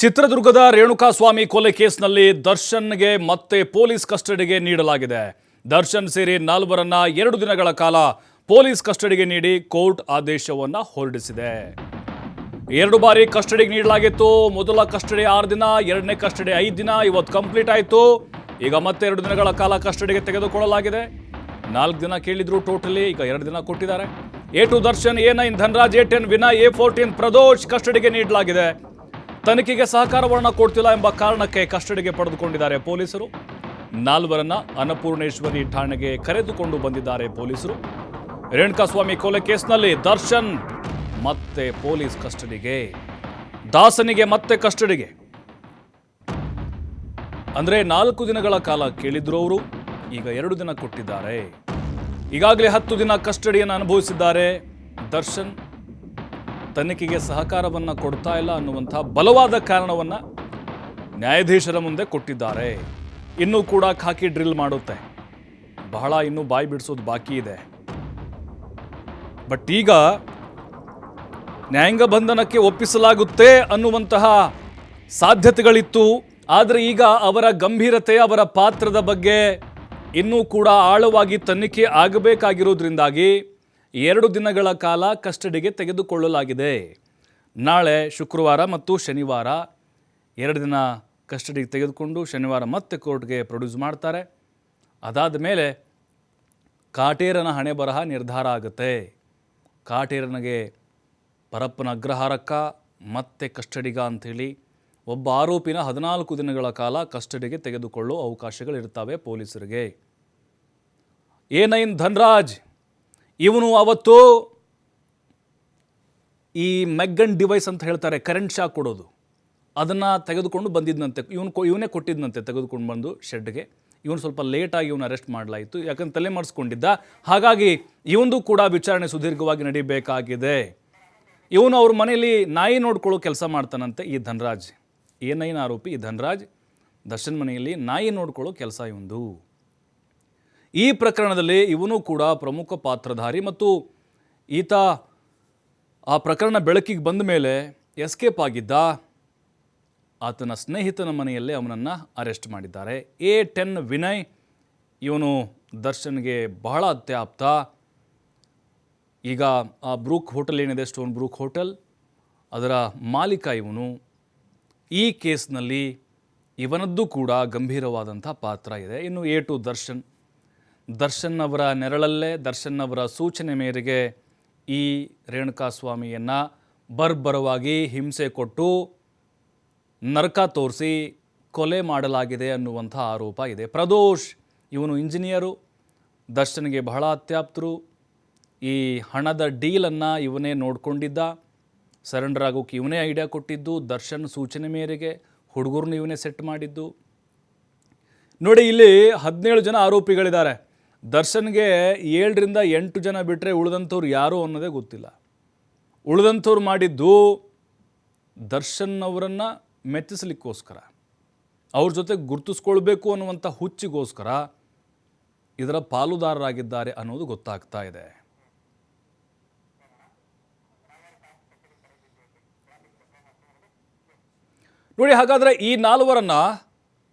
ಚಿತ್ರದುರ್ಗದ ರೇಣುಕಾಸ್ವಾಮಿ ಕೊಲೆ ಕೇಸ್ನಲ್ಲಿ ದರ್ಶನ್ಗೆ ಮತ್ತೆ ಪೊಲೀಸ್ ಕಸ್ಟಡಿಗೆ ನೀಡಲಾಗಿದೆ. ದರ್ಶನ್ ಸೇರಿ 4ರನ್ನ 2 ದಿನಗಳ ಕಾಲ ಪೊಲೀಸ್ ಕಸ್ಟಡಿಗೆ ನೀಡಿ ಕೋರ್ಟ್ ಆದೇಶವನ್ನ ಹೊರಡಿಸಿದೆ. 2 ಬಾರಿ ಕಸ್ಟಡಿಗೆ ನೀಡಲಾಗಿತ್ತು. ಮೊದಲ ಕಸ್ಟಡಿ 6 ದಿನ, ಎರಡನೇ ಕಸ್ಟಡಿ 5 ದಿನ. ಇವತ್ತು ಕಂಪ್ಲೀಟ್ ಆಯಿತು. ಈಗ ಮತ್ತೆ 2 ದಿನಗಳ ಕಾಲ ಕಸ್ಟಡಿಗೆ ತೆಗೆದುಕೊಳ್ಳಲಾಗಿದೆ. 4 ದಿನ ಕೇಳಿದ್ರು ಟೋಟಲಿ, ಈಗ 2 ದಿನ ಕೊಟ್ಟಿದ್ದಾರೆ. A2 Darshan, A9 Dhanraj, A10 Vinay, A14 Pradosh ಕಸ್ಟಡಿಗೆ ನೀಡಲಾಗಿದೆ. ತನಿಖೆಗೆ ಸಹಕಾರವನ್ನು ಕೊಡ್ತಿಲ್ಲ ಎಂಬ ಕಾರಣಕ್ಕೆ ಕಸ್ಟಡಿಗೆ ಪಡೆದುಕೊಂಡಿದ್ದಾರೆ ಪೊಲೀಸರು. 4ರನ್ನ ಅನ್ನಪೂರ್ಣೇಶ್ವರಿ ಠಾಣೆಗೆ ಕರೆದುಕೊಂಡು ಬಂದಿದ್ದಾರೆ ಪೊಲೀಸರು. ರೇಣುಕಾಸ್ವಾಮಿ ಕೊಲೆ ಕೇಸ್ನಲ್ಲಿ ದರ್ಶನ್ ಮತ್ತೆ ಪೊಲೀಸ್ ಕಸ್ಟಡಿಗೆ, ದಾಸನಿಗೆ ಮತ್ತೆ ಕಸ್ಟಡಿಗೆ. ಅಂದ್ರೆ 4 ದಿನಗಳ ಕಾಲ ಕೇಳಿದ್ರು ಅವರು, ಈಗ 2 ದಿನ ಕೊಟ್ಟಿದ್ದಾರೆ. ಈಗಾಗಲೇ 10 ದಿನ ಕಸ್ಟಡಿಯನ್ನು ಅನುಭವಿಸಿದ್ದಾರೆ ದರ್ಶನ್. ತನಿಖೆಗೆ ಸಹಕಾರವನ್ನು ಕೊಡ್ತಾ ಇಲ್ಲ ಅನ್ನುವಂಥ ಬಲವಾದ ಕಾರಣವನ್ನು ನ್ಯಾಯಾಧೀಶರ ಮುಂದೆ ಕೊಟ್ಟಿದ್ದಾರೆ. ಇನ್ನೂ ಕೂಡ ಖಾಕಿ ಡ್ರಿಲ್ ಮಾಡುತ್ತೆ, ಬಹಳ ಇನ್ನೂ ಬಾಯಿ ಬಿಡಿಸೋದು ಬಾಕಿ ಇದೆ. ಬಟ್ ಈಗ ನ್ಯಾಯಾಂಗ ಬಂಧನಕ್ಕೆ ಒಪ್ಪಿಸಲಾಗುತ್ತೆ ಅನ್ನುವಂತಹ ಸಾಧ್ಯತೆಗಳಿತ್ತು. ಆದರೆ ಈಗ ಅವರ ಗಂಭೀರತೆ, ಅವರ ಪಾತ್ರದ ಬಗ್ಗೆ ಇನ್ನೂ ಕೂಡ ಆಳವಾಗಿ ತನಿಖೆ ಆಗಬೇಕಾಗಿರೋದ್ರಿಂದಾಗಿ 2 ದಿನಗಳ ಕಾಲ ಕಸ್ಟಡಿಗೆ ತೆಗೆದುಕೊಳ್ಳಲಾಗಿದೆ. ನಾಳೆ ಶುಕ್ರವಾರ ಮತ್ತು ಶನಿವಾರ 2 ದಿನ ಕಸ್ಟಡಿಗೆ ತೆಗೆದುಕೊಂಡು ಶನಿವಾರ ಮತ್ತೆ ಕೋರ್ಟ್ಗೆ ಪ್ರೊಡ್ಯೂಸ್ ಮಾಡ್ತಾರೆ. ಅದಾದ ಮೇಲೆ ಕಾಟೇರನ ಹಣೆ ಬರಹ ನಿರ್ಧಾರ ಆಗುತ್ತೆ. ಕಾಟೇರನಿಗೆ ಪರಪ್ಪನ ಅಗ್ರಹಾರಕ್ಕ ಮತ್ತೆ ಕಸ್ಟಡಿಗ ಅಂಥೇಳಿ ಒಬ್ಬ ಆರೋಪಿನ 14 ದಿನಗಳ ಕಾಲ ಕಸ್ಟಡಿಗೆ ತೆಗೆದುಕೊಳ್ಳೋ ಅವಕಾಶಗಳಿರ್ತವೆ ಪೊಲೀಸರಿಗೆ. A9 ಧನರಾಜ್, ಇವನು ಅವತ್ತು ಈ ಮೆಗ್ಗನ್ ಡಿವೈಸ್ ಅಂತ ಹೇಳ್ತಾರೆ, ಕರೆಂಟ್ ಶಾಕ್ ಕೊಡೋದು, ಅದನ್ನು ತೆಗೆದುಕೊಂಡು ಬಂದಿದ್ದಂತೆ. ಇವನೇ ಕೊಟ್ಟಿದ್ದಂತೆ ತೆಗೆದುಕೊಂಡು ಬಂದು ಶೆಡ್ಗೆ. ಇವನು ಸ್ವಲ್ಪ ಲೇಟಾಗಿ ಇವನು ಅರೆಸ್ಟ್ ಮಾಡಲಾಯಿತು, ಯಾಕಂದ್ರೆ ತಲೆ ಮರೆಸ್ಕೊಂಡಿದ್ದ. ಹಾಗಾಗಿ ಇವನದು ಕೂಡ ವಿಚಾರಣೆ ಸುದೀರ್ಘವಾಗಿ ನಡೀಬೇಕಾಗಿದೆ. ಇವನು ಅವ್ರ ಮನೆಯಲ್ಲಿ ನಾಯಿ ನೋಡ್ಕೊಳ್ಳೋ ಕೆಲಸ ಮಾಡ್ತಾನಂತೆ ಈ ಧನರಾಜ್. A9 ಆರೋಪಿ ಈ ಧನರಾಜ್ ದರ್ಶನ್ ಮನೆಯಲ್ಲಿ ನಾಯಿ ನೋಡ್ಕೊಳ್ಳೋ ಕೆಲಸ ಇವಂದು. ಈ ಪ್ರಕರಣದಲ್ಲಿ ಇವನು ಕೂಡ ಪ್ರಮುಖ ಪಾತ್ರಧಾರಿ. ಮತ್ತು ಈತ ಆ ಪ್ರಕರಣ ಬೆಳಕಿಗೆ ಬಂದ ಮೇಲೆ ಎಸ್ಕೇಪ್ ಆಗಿದ್ದ. ಆತನ ಸ್ನೇಹಿತನ ಮನೆಯಲ್ಲೇ ಅವನನ್ನು ಅರೆಸ್ಟ್ ಮಾಡಿದ್ದಾರೆ. A10 ವಿನಯ್, ಇವನು ದರ್ಶನ್ಗೆ ಬಹಳ ಅತ್ಯಾಪ್ತ. ಈಗ ಆ ಬ್ರೂಕ್ ಹೋಟೆಲ್ ಏನಿದೆ, ಸ್ಟೋನ್ ಬ್ರೂಕ್ ಹೋಟೆಲ್, ಅದರ ಮಾಲೀಕ ಇವನು. ಈ ಕೇಸ್ನಲ್ಲಿ ಇವನದ್ದು ಕೂಡ ಗಂಭೀರವಾದಂಥ ಪಾತ್ರ ಇದೆ. ಇನ್ನು A2 ದರ್ಶನ್ ಅವರ ನೆರಳಲ್ಲೇ, ದರ್ಶನ್ ಅವರ ಸೂಚನೆ ಮೇರೆಗೆ ಈ ರೇಣುಕಾಸ್ವಾಮಿಯನ್ನು ಬರ್ಬರವಾಗಿ ಹಿಂಸೆ ಕೊಟ್ಟು ನರಕ ತೋರಿಸಿ ಕೊಲೆ ಮಾಡಲಾಗಿದೆ ಅನ್ನುವಂಥ ಆರೋಪ ಇದೆ. ಪ್ರದೋಷ್, ಇವನು ಇಂಜಿನಿಯರು, ದರ್ಶನ್ಗೆ ಬಹಳ ಅತ್ಯಾಪ್ತರು. ಈ ಹಣದ ಡೀಲನ್ನು ಇವನೇ ನೋಡಿಕೊಂಡಿದ್ದ. ಸರೆಂಡರ್ ಆಗೋಕ್ಕೆ ಇವನೇ ಐಡಿಯಾ ಕೊಟ್ಟಿದ್ದು. ದರ್ಶನ್ ಸೂಚನೆ ಮೇರೆಗೆ ಹುಡುಗರನ್ನ ಇವನೇ ಸೆಟ್ ಮಾಡಿದ್ದು. ನೋಡಿ, ಇಲ್ಲಿ 17 ಜನ ಆರೋಪಿಗಳಿದ್ದಾರೆ. ದರ್ಶನ್ಗೆ 7 ರಿಂದ 8 ಜನ ಬಿಟ್ಟರೆ ಉಳಿದಂಥವ್ರು ಯಾರು ಅನ್ನೋದೇ ಗೊತ್ತಿಲ್ಲ. ಉಳಿದಂಥವ್ರು ಮಾಡಿದ್ದು ದರ್ಶನ್ ಅವರನ್ನು ಮೆಚ್ಚಿಸಲಿಕ್ಕೋಸ್ಕರ, ಅವ್ರ ಜೊತೆ ಗುರುತಿಸ್ಕೊಳ್ಬೇಕು ಅನ್ನುವಂಥ ಹುಚ್ಚಿಗೋಸ್ಕರ ಇದರ ಪಾಲುದಾರರಾಗಿದ್ದಾರೆ ಅನ್ನೋದು ಗೊತ್ತಾಗ್ತಾ ಇದೆ. ನೋಡಿ, ಹಾಗಾದರೆ ಈ 4ರನ್ನ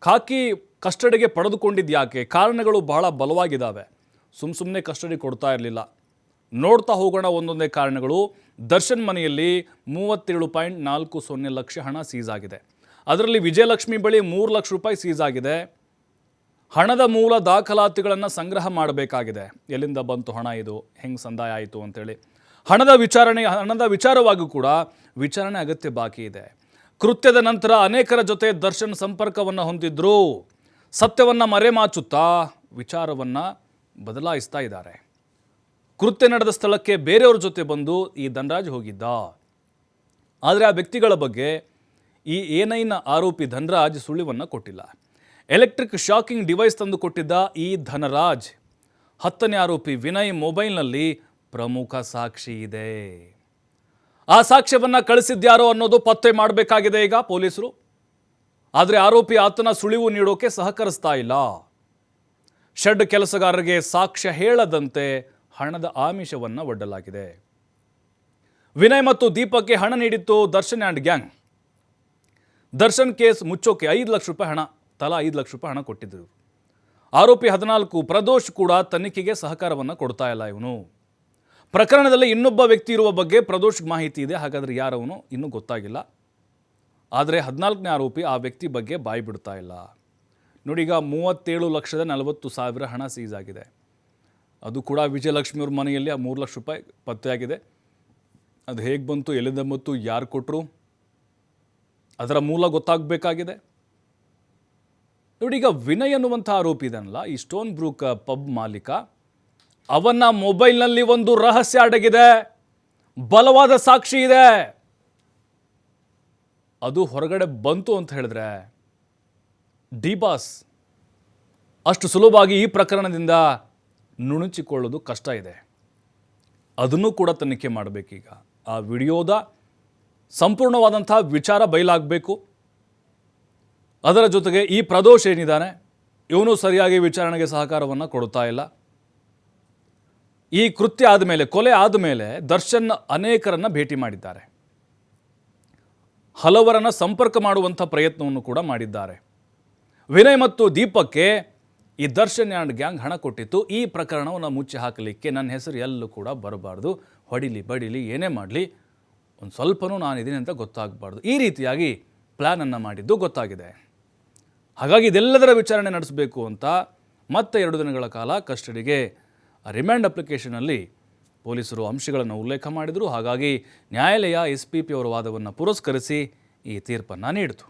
ಖಾಕಿ ಕಸ್ಟಡಿಗೆ ಪಡೆದುಕೊಂಡಿದ್ಯಾಕೆ? ಕಾರಣಗಳು ಬಹಳ ಬಲವಾಗಿದ್ದಾವೆ. ಸುಮ್ಮನೆ ಕಸ್ಟಡಿ ಕೊಡ್ತಾ ಇರಲಿಲ್ಲ. ನೋಡ್ತಾ ಹೋಗೋಣ ಒಂದೊಂದೇ ಕಾರಣಗಳು. ದರ್ಶನ್ ಮನೆಯಲ್ಲಿ 37.40 ಲಕ್ಷ ಹಣ ಸೀಸ್ ಆಗಿದೆ. ಅದರಲ್ಲಿ ವಿಜಯಲಕ್ಷ್ಮಿ ಬಳಿ 3 ಲಕ್ಷ ರೂಪಾಯಿ ಸೀಸ್ ಆಗಿದೆ. ಹಣದ ಮೂಲ ದಾಖಲಾತಿಗಳನ್ನು ಸಂಗ್ರಹ ಮಾಡಬೇಕಾಗಿದೆ. ಎಲ್ಲಿಂದ ಬಂತು ಹಣ, ಇದು ಹೆಂಗೆ ಸಂದಾಯ ಆಯಿತು ಅಂತೇಳಿ. ಹಣದ ವಿಚಾರವಾಗಿಯೂ ಕೂಡ ವಿಚಾರಣೆ ಅಗತ್ಯ ಬಾಕಿ ಇದೆ. ಕೃತ್ಯದ ನಂತರ ಅನೇಕರ ಜೊತೆ ದರ್ಶನ್ ಸಂಪರ್ಕವನ್ನು ಹೊಂದಿದ್ರು. ಸತ್ಯವನ್ನು ಮರೆಮಾಚುತ್ತಾ ವಿಚಾರವನ್ನು ಬದಲಾಯಿಸ್ತಾ ಇದ್ದಾರೆ. ಕೃತ್ಯ ನಡೆದ ಸ್ಥಳಕ್ಕೆ ಬೇರೆಯವ್ರ ಜೊತೆ ಬಂದು ಈ ಧನರಾಜ್ ಹೋಗಿದ್ದ. ಆದರೆ ಆ ವ್ಯಕ್ತಿಗಳ ಬಗ್ಗೆ ಈ A9 ಆರೋಪಿ ಧನರಾಜ್ ಸುಳಿವನ್ನು ಕೊಟ್ಟಿಲ್ಲ. ಎಲೆಕ್ಟ್ರಿಕ್ ಶಾಕಿಂಗ್ ಡಿವೈಸ್ ತಂದು ಕೊಟ್ಟಿದ್ದ ಈ ಧನರಾಜ್. 10ನೇ ಆರೋಪಿ ವಿನಯ್ ಮೊಬೈಲ್ನಲ್ಲಿ ಪ್ರಮುಖ ಸಾಕ್ಷಿ ಇದೆ. ಆ ಸಾಕ್ಷ್ಯವನ್ನು ಕಳಿಸಿದ್ಯಾರೋ ಅನ್ನೋದು ಪತ್ತೆ ಮಾಡಬೇಕಾಗಿದೆ ಈಗ ಪೊಲೀಸರು. ಆದರೆ ಆರೋಪಿ ಆತನ ಸುಳಿವು ನೀಡೋಕೆ ಸಹಕರಿಸ್ತಾ ಇಲ್ಲ. ಶೆಡ್ ಕೆಲಸಗಾರರಿಗೆ ಸಾಕ್ಷ್ಯ ಹೇಳದಂತೆ ಹಣದ ಆಮಿಷವನ್ನು ಒಡ್ಡಲಾಗಿದೆ. ವಿನಯ್ ಮತ್ತು ದೀಪಕ್ಗೆ ಹಣ ನೀಡಿತ್ತು Darshan and gang. Darshan case ಮುಚ್ಚೋಕೆ 5 ಲಕ್ಷ ರೂಪಾಯಿ ಹಣ, ತಲಾ 5 ಲಕ್ಷ ರೂಪಾಯಿ ಹಣ ಕೊಟ್ಟಿದ್ದರು. ಆರೋಪಿ 14 ಪ್ರದೋಷ್ ಕೂಡ ತನಿಖೆಗೆ ಸಹಕಾರವನ್ನು ಕೊಡ್ತಾ ಇಲ್ಲ. ಇವನು ಪ್ರಕರಣದಲ್ಲಿ ಇನ್ನೊಬ್ಬ ವ್ಯಕ್ತಿ ಇರುವ ಬಗ್ಗೆ ಪ್ರದೋಷ್ಗೆ ಮಾಹಿತಿ ಇದೆ. ಹಾಗಾದರೆ ಯಾರವನು ಇನ್ನೂ ಗೊತ್ತಾಗಿಲ್ಲ. ಆದರೆ 14ನೇ ಆರೋಪಿ ಆ ವ್ಯಕ್ತಿ ಬಗ್ಗೆ ಬಾಯಿ ಬಿಡ್ತಾ ಇಲ್ಲ. ನೋಡಿ, ಈಗ 37,40,000 ಹಣ ಸೀಸ್ ಆಗಿದೆ. ಅದು ಕೂಡ ವಿಜಯಲಕ್ಷ್ಮಿ ಅವ್ರ ಮನೆಯಲ್ಲಿ ಆ 3 ಲಕ್ಷ ರೂಪಾಯಿ ಪತ್ತೆಯಾಗಿದೆ. ಅದು ಹೇಗೆ ಬಂತು, ಎಲ್ಲಿಂದ ಬಂತು, ಯಾರು ಕೊಟ್ಟರು, ಅದರ ಮೂಲ ಗೊತ್ತಾಗಬೇಕಾಗಿದೆ. ನೋಡಿ, ಈಗ ವಿನಯ್ ಅನ್ನುವಂಥ ಆರೋಪಿ ಇದನ್ನಲ್ಲ, ಈ ಸ್ಟೋನ್ ಬ್ರೂಕ್ ಪಬ್ ಮಾಲೀಕ, ಅವನ ಮೊಬೈಲ್ನಲ್ಲಿ ಒಂದು ರಹಸ್ಯ ಅಡಗಿದೆ, ಬಲವಾದ ಸಾಕ್ಷಿ ಇದೆ. ಅದು ಹೊರಗಡೆ ಬಂತು ಅಂತ ಹೇಳಿದ್ರೆ ಡಿ ಬಾಸ್ ಅಷ್ಟು ಸುಲಭವಾಗಿ ಈ ಪ್ರಕರಣದಿಂದ ನುಣುಚಿಕೊಳ್ಳೋದು ಕಷ್ಟ ಇದೆ. ಅದನ್ನು ಕೂಡ ತನಿಖೆ ಮಾಡಬೇಕೀಗ. ಆ ವಿಡಿಯೋದ ಸಂಪೂರ್ಣವಾದಂಥ ವಿಚಾರ ಬಯಲಾಗಬೇಕು. ಅದರ ಜೊತೆಗೆ ಈ ಪ್ರದೋಷ್ ಏನಿದ್ದಾನೆ, ಇವನು ಸರಿಯಾಗಿ ವಿಚಾರಣೆಗೆ ಸಹಕಾರವನ್ನು ಕೊಡ್ತಾ ಇಲ್ಲ. ಈ ಕೃತ್ಯ ಆದಮೇಲೆ, ಕೊಲೆ ಆದಮೇಲೆ ದರ್ಶನ್ ಅನೇಕರನ್ನ ಭೇಟಿ ಮಾಡಿದ್ದಾರೆ, ಹಲವರನ್ನು ಸಂಪರ್ಕ ಮಾಡುವಂಥ ಪ್ರಯತ್ನವನ್ನು ಕೂಡ ಮಾಡಿದ್ದಾರೆ. ವಿನಯ್ ಮತ್ತು ದೀಪಕ್ಗೆ ಈ ದರ್ಶನ್ ಆ್ಯಂಡ್ ಗ್ಯಾಂಗ್ ಹಣ ಕೊಟ್ಟಿತ್ತು. ಈ ಪ್ರಕರಣವನ್ನು ಮುಚ್ಚಿ ಹಾಕಲಿಕ್ಕೆ ನನ್ನ ಹೆಸರು ಎಲ್ಲೂ ಕೂಡ ಬರಬಾರ್ದು, ಹೊಡಿಲಿ ಬಡಿಲಿ ಏನೇ ಮಾಡಲಿ ಒಂದು ಸ್ವಲ್ಪನೂ ನಾನಿದ್ದೀನಿ ಅಂತ ಗೊತ್ತಾಗಬಾರ್ದು, ಈ ರೀತಿಯಾಗಿ ಪ್ಲ್ಯಾನನ್ನು ಮಾಡಿದ್ದು ಗೊತ್ತಾಗಿದೆ. ಹಾಗಾಗಿ ಇದೆಲ್ಲದರ ವಿಚಾರಣೆ ನಡೆಸಬೇಕು ಅಂತ ಮತ್ತೆ 2 ದಿನಗಳ ಕಾಲ ಕಸ್ಟಡಿಗೆ ರಿಮ್ಯಾಂಡ್ ಅಪ್ಲಿಕೇಶನಲ್ಲಿ ಪೊಲೀಸರು ಅಂಶಗಳನ್ನು ಉಲ್ಲೇಖ ಮಾಡಿದರು. ಹಾಗಾಗಿ ನ್ಯಾಯಾಲಯ SPP ಅವರ ವಾದವನ್ನು ಪುರಸ್ಕರಿಸಿ ಈ ತೀರ್ಪನ್ನು ನೀಡಿತು.